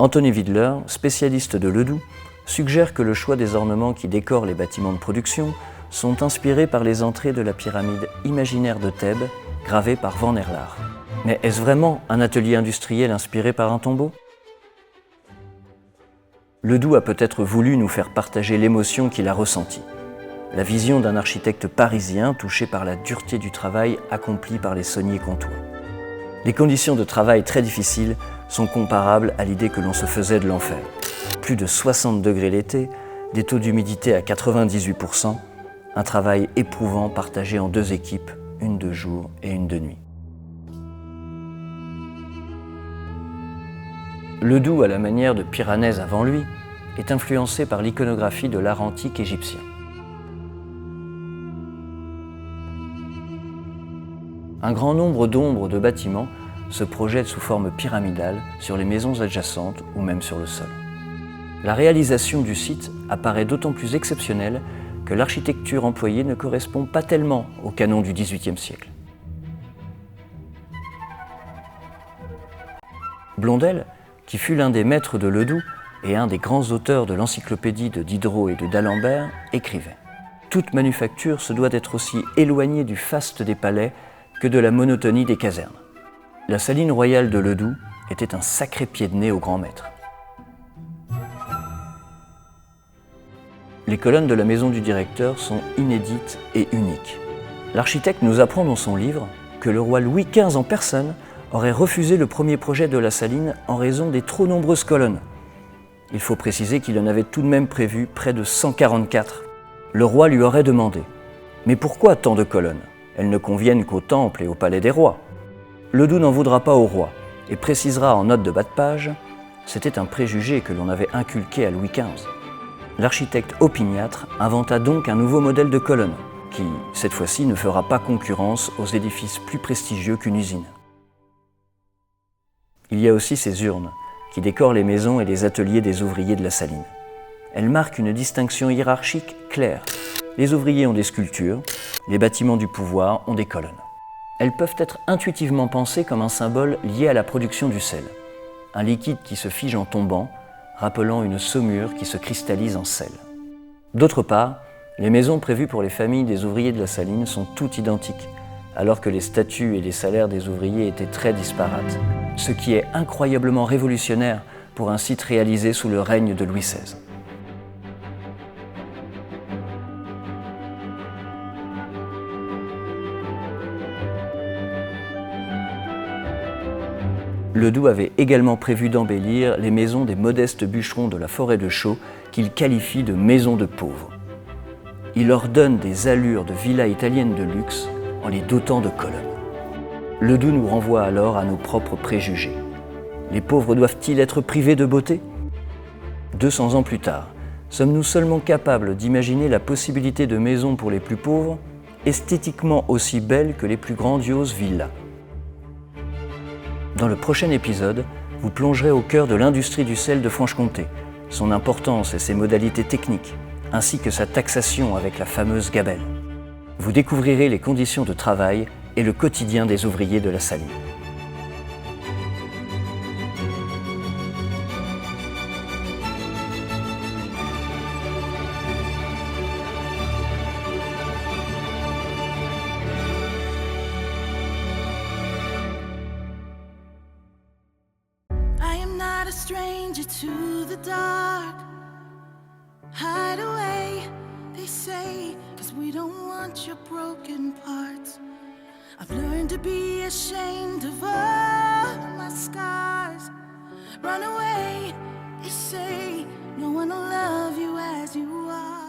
Anthony Widler, spécialiste de Ledoux, suggère que le choix des ornements qui décorent les bâtiments de production sont inspirés par les entrées de la pyramide imaginaire de Thèbes, gravée par Van Erlaar. Mais est-ce vraiment un atelier industriel inspiré par un tombeau ? Ledoux a peut-être voulu nous faire partager l'émotion qu'il a ressentie. La vision d'un architecte parisien touché par la dureté du travail accompli par les sauniers comtois. Les conditions de travail très difficiles sont comparables à l'idée que l'on se faisait de l'enfer. Plus de 60 degrés l'été, des taux d'humidité à 98%, un travail éprouvant partagé en 2 équipes, une de jour et une de nuit. Ledoux, à la manière de Piranèse avant lui, est influencé par l'iconographie de l'art antique égyptien. Un grand nombre d'ombres de bâtiments se projettent sous forme pyramidale sur les maisons adjacentes ou même sur le sol. La réalisation du site apparaît d'autant plus exceptionnelle que l'architecture employée ne correspond pas tellement au canon du XVIIIe siècle. Blondel, qui fut l'un des maîtres de Ledoux et un des grands auteurs de l'encyclopédie de Diderot et de d'Alembert, écrivait « Toute manufacture se doit d'être aussi éloignée du faste des palais que de la monotonie des casernes. » La saline royale de Ledoux était un sacré pied de nez au grand maître. Les colonnes de la maison du directeur sont inédites et uniques. L'architecte nous apprend dans son livre que le roi Louis XV en personne aurait refusé le premier projet de la saline en raison des trop nombreuses colonnes. Il faut préciser qu'il en avait tout de même prévu près de 144. Le roi lui aurait demandé « Mais pourquoi tant de colonnes ? Elles ne conviennent qu'au temple et au palais des rois. » Ledoux n'en voudra pas au roi et précisera en note de bas de page « C'était un préjugé que l'on avait inculqué à Louis XV. » L'architecte opiniâtre inventa donc un nouveau modèle de colonne qui, cette fois-ci, ne fera pas concurrence aux édifices plus prestigieux qu'une usine. Il y a aussi ces urnes qui décorent les maisons et les ateliers des ouvriers de la saline. Elles marquent une distinction hiérarchique claire. Les ouvriers ont des sculptures, les bâtiments du pouvoir ont des colonnes. Elles peuvent être intuitivement pensées comme un symbole lié à la production du sel, un liquide qui se fige en tombant, rappelant une saumure qui se cristallise en sel. D'autre part, les maisons prévues pour les familles des ouvriers de la saline sont toutes identiques, alors que les statuts et les salaires des ouvriers étaient très disparates, ce qui est incroyablement révolutionnaire pour un site réalisé sous le règne de Louis XVI. Ledoux avait également prévu d'embellir les maisons des modestes bûcherons de la forêt de Chaux qu'il qualifie de maisons de pauvres. Il leur donne des allures de villas italiennes de luxe en les dotant de colonnes. Ledoux nous renvoie alors à nos propres préjugés. Les pauvres doivent-ils être privés de beauté ? 200 ans plus tard, sommes-nous seulement capables d'imaginer la possibilité de maisons pour les plus pauvres, esthétiquement aussi belles que les plus grandioses villas ? Dans le prochain épisode, vous plongerez au cœur de l'industrie du sel de Franche-Comté, son importance et ses modalités techniques, ainsi que sa taxation avec la fameuse gabelle. Vous découvrirez les conditions de travail et le quotidien des ouvriers de la saline. Not a stranger to the dark. Hide away, they say, 'cause we don't want your broken parts. I've learned to be ashamed of all my scars. Run away, they say, no one will love you as you are.